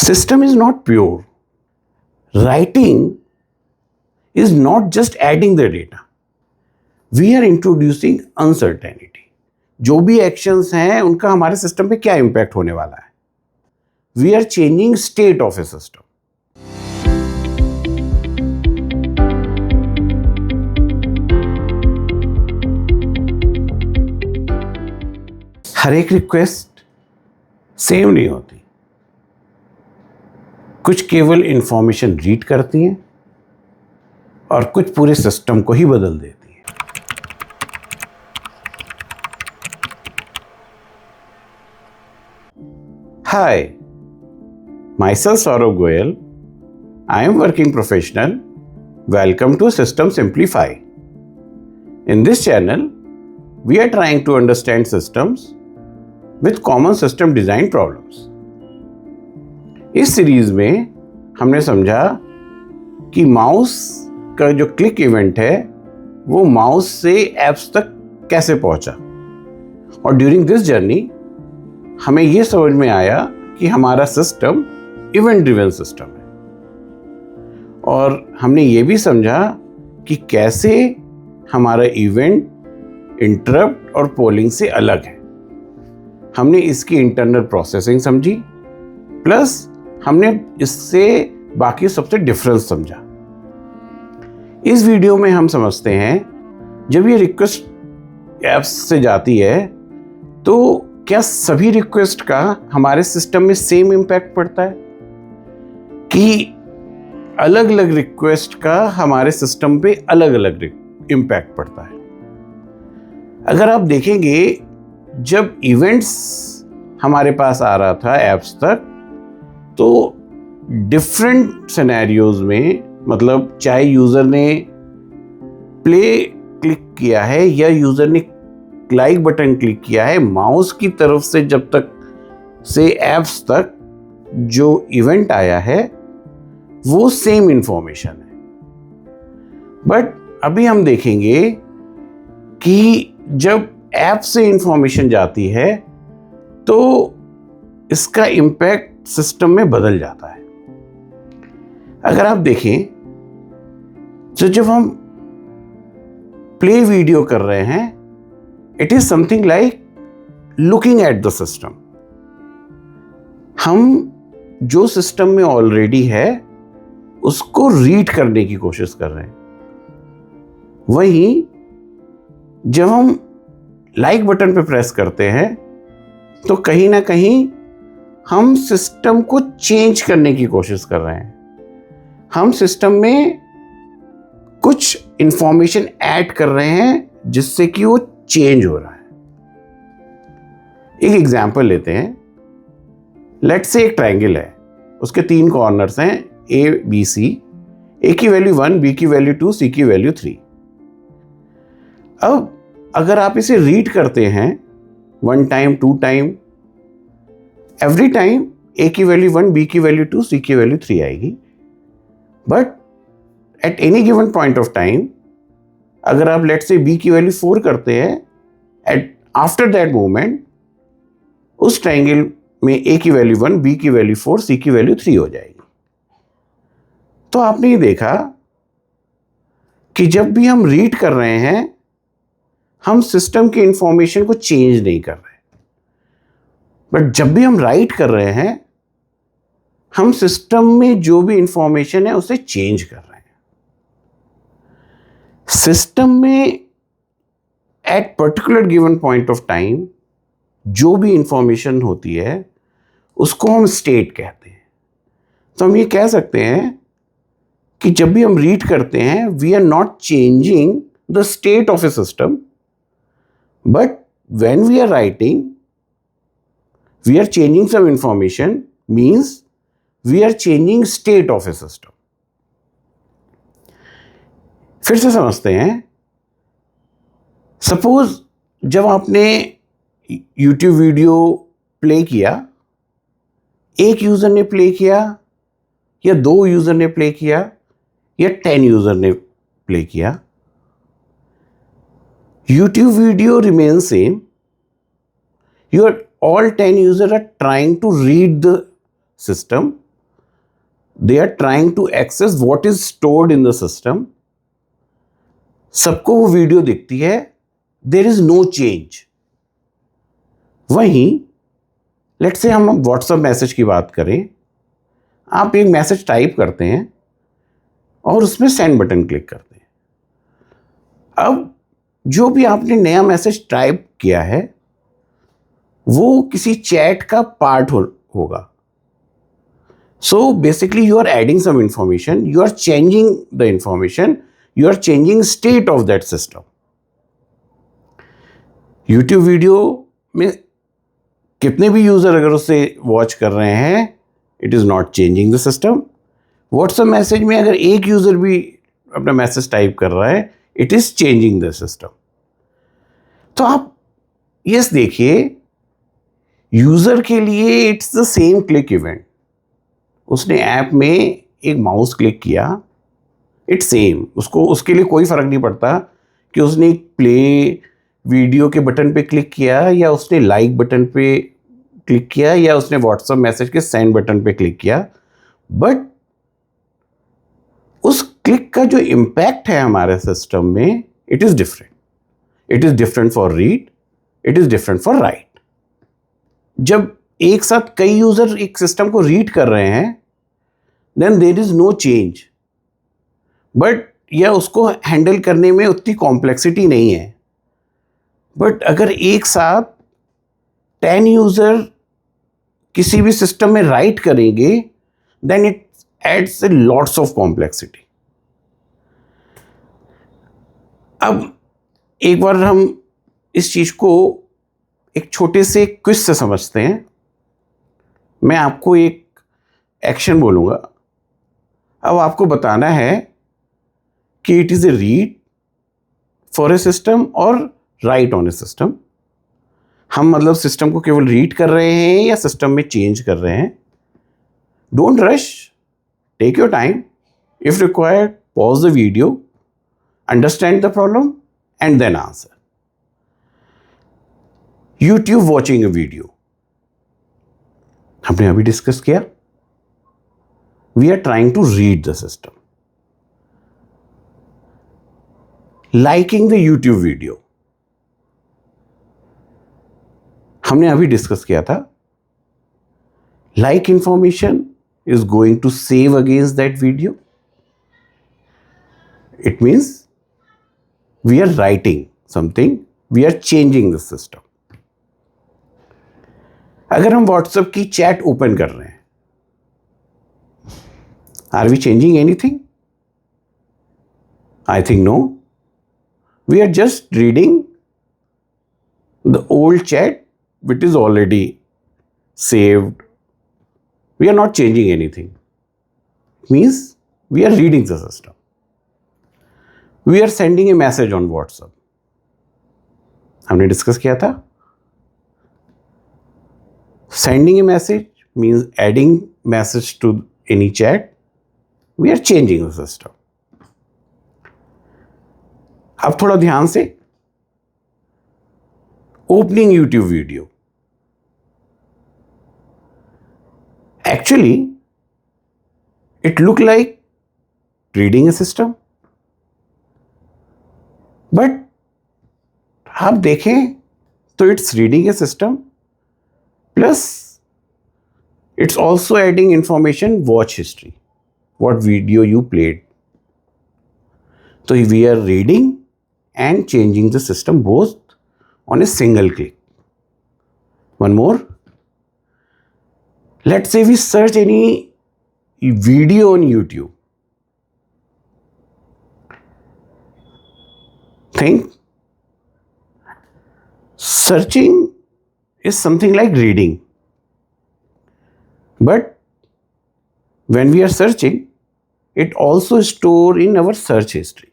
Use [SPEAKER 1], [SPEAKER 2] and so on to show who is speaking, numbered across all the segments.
[SPEAKER 1] System is not pure. Writing is not just adding the data. We are introducing uncertainty. जो भी actions हैं उनका हमारे system पे क्या इम्पैक्ट होने वाला है. We are changing state of a system. हर एक रिक्वेस्ट सेम नहीं होती. कुछ केवल इंफॉर्मेशन रीड करती हैं और कुछ पूरे सिस्टम को ही बदल देती हैं. हाय, myself Saurabh Goyal. I am working professional. Welcome to System Simplify. In this channel, we are trying to understand systems with common system design problems. इस सीरीज में हमने समझा कि माउस का जो क्लिक इवेंट है वो माउस से एप्स तक कैसे पहुंचा, और ड्यूरिंग दिस जर्नी हमें ये समझ में आया कि हमारा सिस्टम इवेंट ड्रिवन सिस्टम है, और हमने ये भी समझा कि कैसे हमारा इवेंट इंटरप्ट और पोलिंग से अलग है. हमने इसकी इंटरनल प्रोसेसिंग समझी, प्लस हमने इससे बाकी सबसे डिफरेंस समझा. इस वीडियो में हम समझते हैं जब ये रिक्वेस्ट ऐप्स से जाती है तो क्या सभी रिक्वेस्ट का हमारे सिस्टम में सेम इम्पैक्ट पड़ता है कि अलग अलग रिक्वेस्ट का हमारे सिस्टम पे अलग अलग इम्पैक्ट पड़ता है. अगर आप देखेंगे जब इवेंट्स हमारे पास आ रहा था ऐप्स तक, तो डिफरेंट सिनेरियोज में, मतलब चाहे यूज़र ने प्ले क्लिक किया है या यूज़र ने लाइक बटन क्लिक किया है, माउस की तरफ से जब तक से ऐप्स तक जो इवेंट आया है वो सेम इंफॉर्मेशन है. बट अभी हम देखेंगे कि जब ऐप से इंफॉर्मेशन जाती है तो इसका इम्पैक्ट सिस्टम में बदल जाता है. अगर आप देखें तो जब हम प्ले वीडियो कर रहे हैं, it is something like looking at the system. हम जो सिस्टम में ऑलरेडी है उसको रीड करने की कोशिश कर रहे हैं. वहीं जब हम लाइक बटन पे प्रेस करते हैं तो कहीं ना कहीं हम सिस्टम को चेंज करने की कोशिश कर रहे हैं. हम सिस्टम में कुछ इंफॉर्मेशन ऐड कर रहे हैं जिससे कि वो चेंज हो रहा है. एक एग्जांपल लेते हैं. लेट्स से एक ट्रायंगल है, उसके 3 कॉर्नर्स हैं ए बी सी. ए की वैल्यू 1, बी की वैल्यू 2, सी की वैल्यू 3. अब अगर आप इसे रीड करते हैं 1 टाइम, 2 टाइम, एवरी टाइम ए की वैल्यू 1, बी की वैल्यू 2, सी की वैल्यू 3 आएगी. But at any given point of time अगर आप लेट्स से बी की वैल्यू 4 करते हैं, एट आफ्टर दैट मोमेंट उस ट्रायंगल में ए की वैल्यू 1, बी की वैल्यू 4, सी की वैल्यू 3 हो जाएगी. तो आपने ये देखा कि जब भी हम रीड कर रहे हैं हम सिस्टम की इंफॉर्मेशन को चेंज नहीं कर रहे, बट जब भी हम राइट कर रहे हैं हम सिस्टम में जो भी इंफॉर्मेशन है उसे चेंज कर रहे हैं. सिस्टम में at particular given point of time जो भी इंफॉर्मेशन होती है उसको हम स्टेट कहते हैं. तो हम ये कह सकते हैं कि जब भी हम रीड करते हैं we are not changing the state of a system, but when we are writing we are changing some information, means we are changing state of a system. फिर से समझते हैं. सपोज जब आपने YouTube वीडियो प्ले किया, एक user ने play किया या 2 यूजर ने प्ले किया या 10 यूजर ने प्ले किया, YouTube video remains same. All 10 users are trying to read the system, they are trying to access what is stored in the system. सबको वो वीडियो दिखती है, there is no change. वहीं let's say हम WhatsApp message की बात करें, आप एक मैसेज टाइप करते हैं और उसमें सेंड बटन क्लिक करते हैं. अब जो भी आपने नया मैसेज टाइप किया है वो किसी चैट का पार्ट होगा. So basically you are adding some information, you are changing the information, you are changing state of that system. YouTube video में कितने भी यूज़र अगर उसे वॉच कर रहे हैं, it is not changing the system. WhatsApp message में अगर एक यूज़र भी अपना मैसेज टाइप कर रहा है, it is changing the system. तो आप यस देखिए, यूज़र के लिए it's the same click event. उसने ऐप में एक माउस क्लिक किया, इट्स सेम. उसको उसके लिए कोई फ़र्क नहीं पड़ता कि उसने एक प्ले वीडियो के बटन पे क्लिक किया या उसने लाइक बटन पे क्लिक किया या उसने व्हाट्सएप मैसेज के सेंड बटन पे क्लिक किया. बट उस क्लिक का जो इम्पैक्ट है हमारे सिस्टम में, it is different. It is different for read, it is different for right. जब एक साथ कई यूज़र एक सिस्टम को रीड कर रहे हैं, then there is no change. But या उसको हैंडल करने में उतनी कॉम्प्लेक्सिटी नहीं है. बट अगर एक साथ 10 यूज़र किसी भी सिस्टम में राइट करेंगे, then it adds lots of complexity. अब एक बार हम इस चीज़ को एक छोटे से क्विज से समझते हैं. मैं आपको एक एक्शन बोलूँगा, अब आपको बताना है कि it is A read for a system और राइट ऑन ए सिस्टम. हम मतलब सिस्टम को केवल रीड कर रहे हैं या सिस्टम में चेंज कर रहे हैं. Don't rush, take your time. If required, pause the video, understand the problem and then answer. YouTube watching a video हमने अभी डिस्कस किया. We are trying to read the system. Liking the YouTube video हमने अभी discuss किया था. Like information is going to save against that video. It means we are writing something, we are changing the system. अगर हम WhatsApp की chat open कर रहे हैं, are we changing anything? I think no. We are just reading the old chat which is already saved. We are not changing anything. Means we are reading the system. We are sending a message on WhatsApp. हमने discuss किया था. Sending a message means adding message to any chat. We are changing the system. अब थोड़ा ध्यान से, opening YouTube video. Actually, it looked like reading a system. But आप देखें तो it's reading a system plus it's also adding information, watch history, what video you played. So we are reading and changing the system both on a single click. One more. Let's say we search any video on YouTube. Think searching is something like reading. But when we are searching, it also stores in our search history.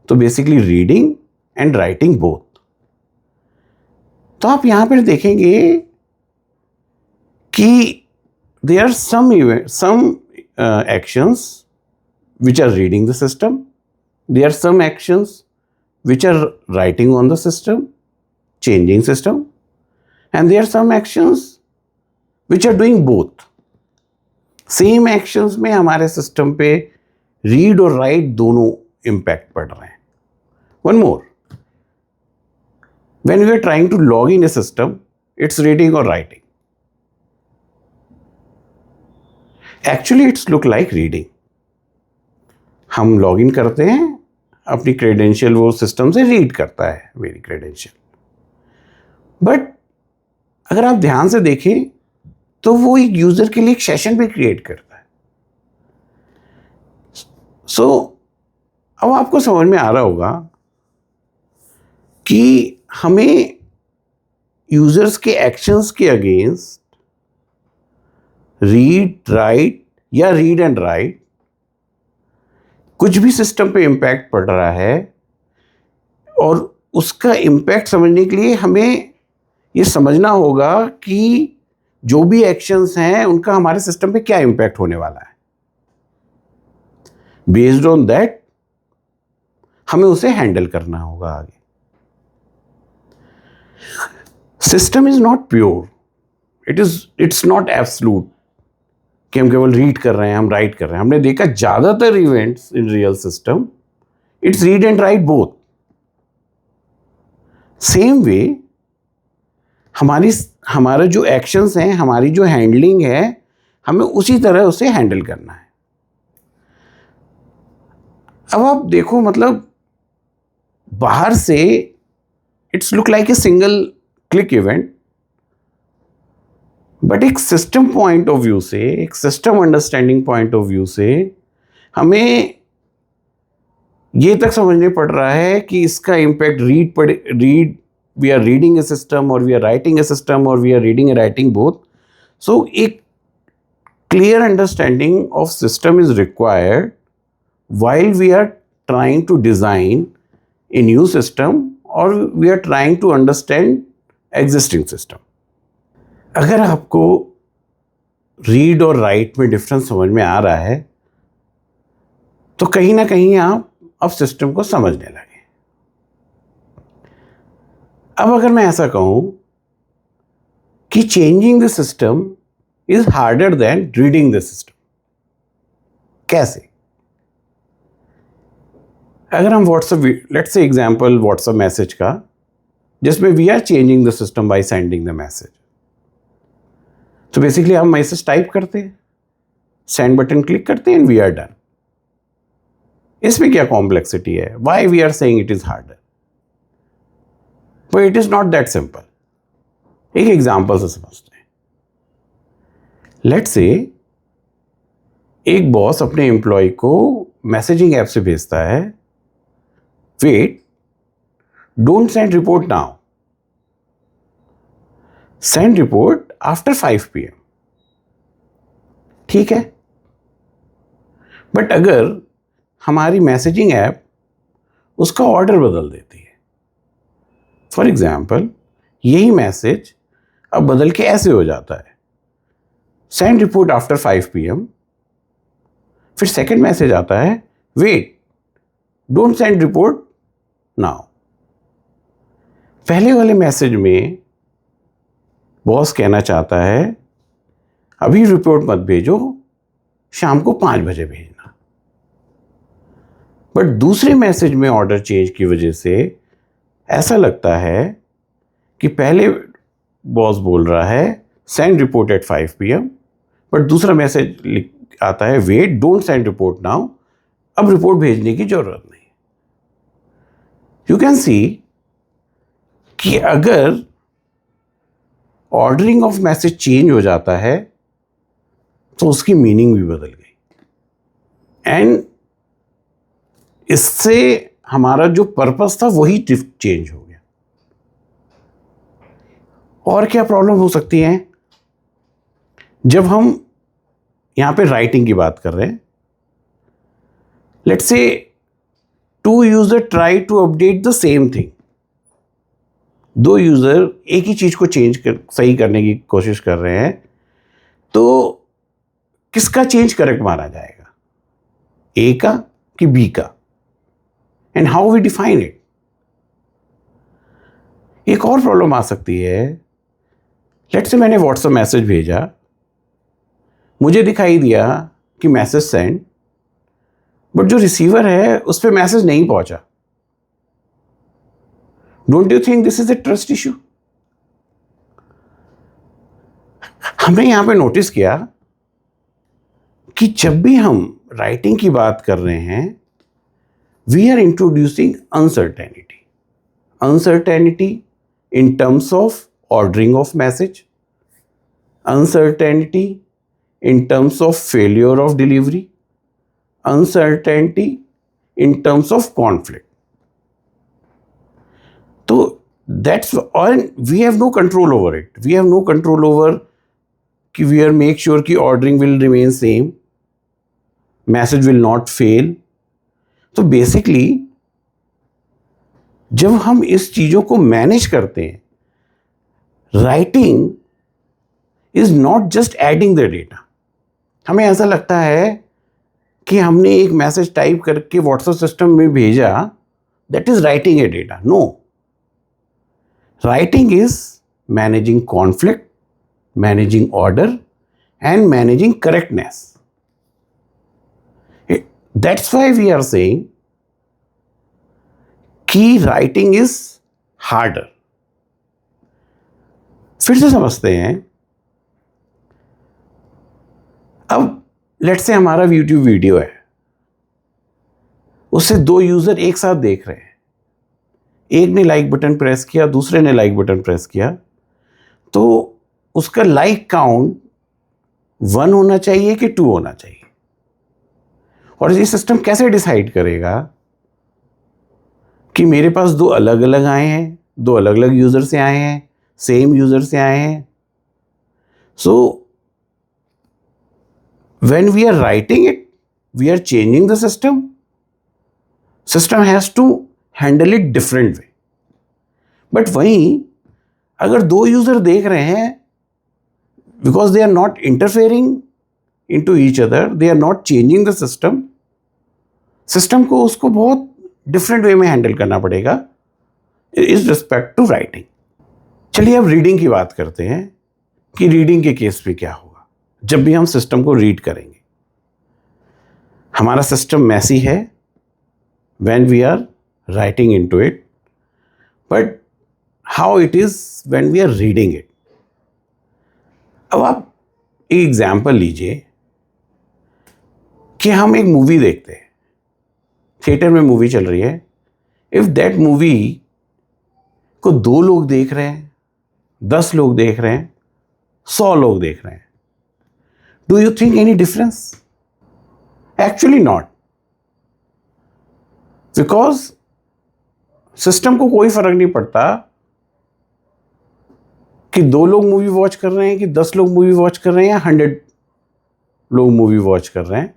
[SPEAKER 1] So basically reading and writing both. तो आप यहाँ पर देखेंगे कि there are some actions which are reading the system. There are some actions which are writing on the system, changing system, and there are some actions which are doing both. Same actions में हमारे system पे read और right दोनों impact पड़ रहे हैं. One more, when we are trying to log in a system, it's reading or writing. Actually, it's look like reading. हम log in करते हैं, अपनी क्रेडेंशियल वो सिस्टम से रीड करता है मेरी क्रेडेंशियल. बट अगर आप ध्यान से देखें तो वो एक यूजर के लिए एक सेशन भी क्रिएट करता है. सो अब आपको समझ में आ रहा होगा कि हमें यूजर्स के एक्शंस के अगेंस्ट रीड, राइट या रीड एंड राइट कुछ भी सिस्टम पे इम्पैक्ट पड़ रहा है, और उसका इम्पैक्ट समझने के लिए हमें ये समझना होगा कि जो भी एक्शंस हैं उनका हमारे सिस्टम पे क्या इम्पैक्ट होने वाला है. बेस्ड ऑन दैट हमें उसे हैंडल करना होगा आगे. System is not pure, it's not absolute कि हम केवल रीड कर रहे हैं, हम राइट कर रहे हैं. हमने देखा ज्यादातर events in real system it's read and right both. Same way हमारे जो एक्शंस हैं, हमारी जो हैंडलिंग है, हमें उसी तरह उसे हैंडल करना है. अब आप देखो, मतलब बाहर से it's look like a single click event, but एक सिस्टम पॉइंट ऑफ व्यू से, एक system understanding point of view से हमें ये तक समझने पड़ रहा है कि इसका impact read we are reading a system और we are writing a system और we are reading a writing both. So एक clear understanding of system is required while we are trying to design a new system or we are trying to understand existing system. अगर आपको read और right में difference समझ में आ रहा है तो कहीं ना कहीं आप अब सिस्टम को समझने लगे. अब अगर मैं ऐसा कहूं कि changing the system is harder than reading the system, कैसे? अगर हम WhatsApp, let's say example WhatsApp message का, जिसमें we are changing the system by sending the message. तो बेसिकली हम मैसेज टाइप करते हैं, सेंड बटन क्लिक करते हैं एंड वी आर डन. इसमें क्या कॉम्प्लेक्सिटी है? Why we are saying it is harder? But it is not that simple. एक एग्जांपल से समझते हैं. लेट्स से एक बॉस अपने एम्प्लॉय को मैसेजिंग ऐप से भेजता है, wait, don't send report now, send report after 5 PM. ठीक है. बट अगर हमारी मैसेजिंग ऐप उसका ऑर्डर बदल देती है, फॉर एग्जाम्पल यही मैसेज अब बदल के ऐसे हो जाता है, सेंड रिपोर्ट आफ्टर 5 PM, फिर सेकेंड मैसेज आता है, wait, don't send report now. पहले वाले मैसेज में बॉस कहना चाहता है अभी रिपोर्ट मत भेजो, शाम को 5 बजे भेजना. बट दूसरे मैसेज में ऑर्डर चेंज की वजह से ऐसा लगता है कि पहले बॉस बोल रहा है send report at 5 PM, but दूसरा मैसेज आता है wait, don't send report now, अब रिपोर्ट भेजने की जरूरत नहीं. यू कैन सी कि अगर ऑर्डरिंग ऑफ मैसेज चेंज हो जाता है तो उसकी मीनिंग भी बदल गई, एंड इससे हमारा जो पर्पस था वही चेंज हो गया. और क्या प्रॉब्लम हो सकती है जब हम यहां पे राइटिंग की बात कर रहे हैं? Let's say two user try to update the same thing. दो यूजर एक ही चीज को सही करने की कोशिश कर रहे हैं, तो किसका चेंज करेक्ट माना जाएगा, ए का कि बी का? And how we define it? एक और प्रॉब्लम आ सकती है. लेट्स से मैंने व्हाट्सएप मैसेज भेजा, मुझे दिखाई दिया कि मैसेज सेंड, बट जो रिसीवर है उस पर मैसेज नहीं पहुंचा। Don't you think this is a trust issue? हमने यहां पे नोटिस किया कि जब भी हम राइटिंग की बात कर रहे हैं, we are introducing uncertainty. Uncertainty in terms of ordering of message, uncertainty in terms of failure of delivery, uncertainty in terms of conflict. So that's all. We have no control over it. We have no control over कि we are make sure कि ordering will remain same, message will not fail. तो basically जब हम इस चीजों को manage करते हैं, writing is not just adding the data. हमें ऐसा लगता है कि हमने एक मैसेज टाइप करके व्हाट्सएप सिस्टम में भेजा, that is writing a data. No, writing is managing conflict, managing order and managing correctness. That's why we are saying कि राइटिंग इज हार्डर। फिर से समझते हैं। अब लेट्स से हमारा YouTube वीडियो है, उससे 2 यूजर एक साथ देख रहे हैं, एक ने लाइक बटन प्रेस किया, दूसरे ने लाइक बटन प्रेस किया, तो उसका लाइक काउंट 1 होना चाहिए कि 2 होना चाहिए? और ये सिस्टम कैसे डिसाइड करेगा कि मेरे पास 2 अलग अलग आए हैं, 2 अलग अलग यूजर से आए हैं, सेम यूजर से आए हैं? So when we are writing it, we are changing the system. System has to handle it different way. But वहीं अगर 2 यूजर देख रहे हैं, because they are not interfering into each other, they are not changing the system, system को उसको बहुत different way में handle करना पड़ेगा इज रिस्पेक्ट टू राइटिंग। चलिए अब रीडिंग की बात करते हैं कि रीडिंग के केस में क्या होगा जब भी हम सिस्टम को रीड करेंगे। हमारा सिस्टम मैसी है when we are writing into it, but how it is when we are reading it. अब आप एक एग्जाम्पल लीजिए कि हम एक मूवी देखते हैं, थिएटर में मूवी चल रही है। इफ दैट मूवी को 2 लोग देख रहे हैं, 10 लोग देख रहे हैं, 100 लोग देख रहे हैं, do you think any difference? Actually not, because system को कोई फर्क नहीं पड़ता कि 2 लोग मूवी वॉच कर रहे हैं कि 10 लोग मूवी वॉच कर रहे हैं या 100 लोग मूवी वॉच कर रहे हैं,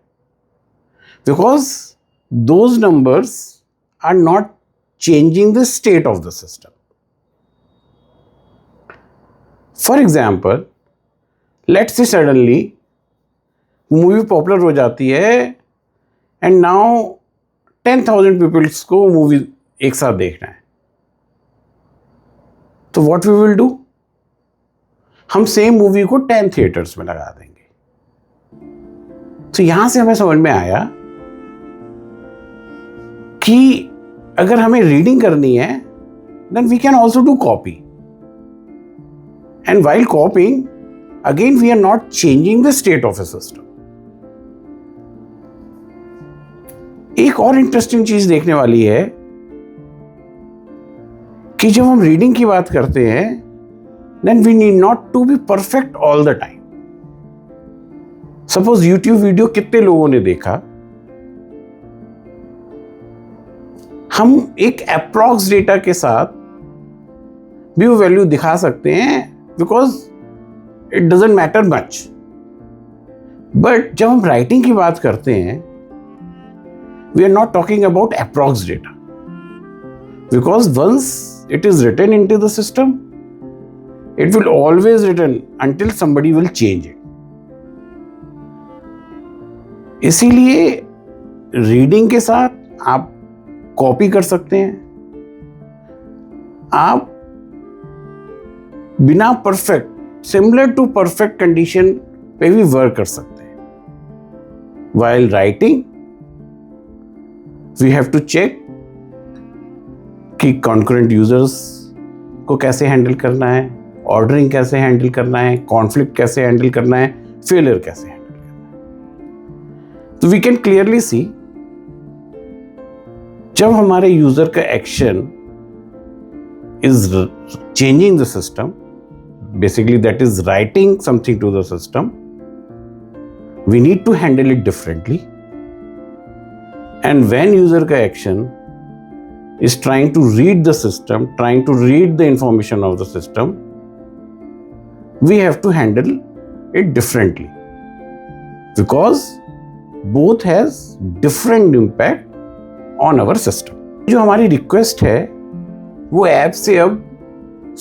[SPEAKER 1] because those numbers are not changing the state of the system. For example, let's say suddenly movie popular हो जाती है एंड नाउ 10,000 पीपल्स को मूवी एक साथ देखना है, तो व्हाट वी विल डू? हम सेम मूवी को 10 थिएटर्स में लगा देंगे। तो यहां से हमें समझ में आया कि अगर हमें रीडिंग करनी है, then we can also do copy. And while copying, again we are not changing the state of a system. एक और इंटरेस्टिंग चीज देखने वाली है कि जब हम रीडिंग की बात करते हैं, then we need not to be perfect all the time. Suppose YouTube video कितने लोगों ने देखा, हम एक अप्रॉक्स डेटा के साथ भी वो वैल्यू दिखा सकते हैं, because it doesn't matter much. But जब हम राइटिंग की बात करते हैं, we are not talking about approx data, because once it is written into the system, it will always written until somebody will change it. इसीलिए reading के साथ आप कॉपी कर सकते हैं, आप बिना perfect, similar to perfect condition पे भी वर्क कर सकते हैं। while writing we have to check कि concurrent users को कैसे हैंडल करना है, ऑर्डरिंग कैसे हैंडल करना है, कॉन्फ्लिक्ट कैसे हैंडल करना है, फेलियर कैसे हैंडल करना है। तो वी कैन क्लियरली सी जब हमारे यूजर का action is changing the system, basically that is writing something to the system, we need to handle it differently. And when user का action is trying to read the system, trying to read the information of the system, we have to handle it differently because both has different impact on our system. जो हमारी request है वो app से अब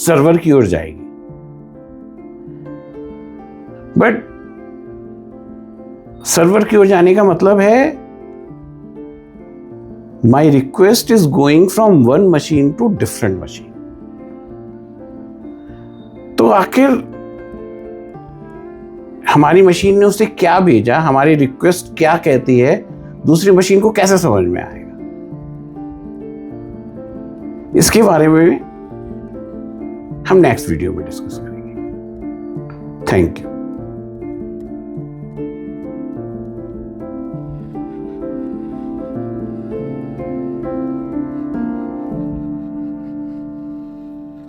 [SPEAKER 1] server की ओर जाएगी, but server की ओर जाने का मतलब है my request is going from one machine to different machine. तो आखिर हमारी मशीन ने उसे क्या भेजा, हमारी रिक्वेस्ट क्या कहती है, दूसरी मशीन को कैसे समझ में आएगा, इसके बारे में हम नेक्स्ट वीडियो में डिस्कस करेंगे। Thank you.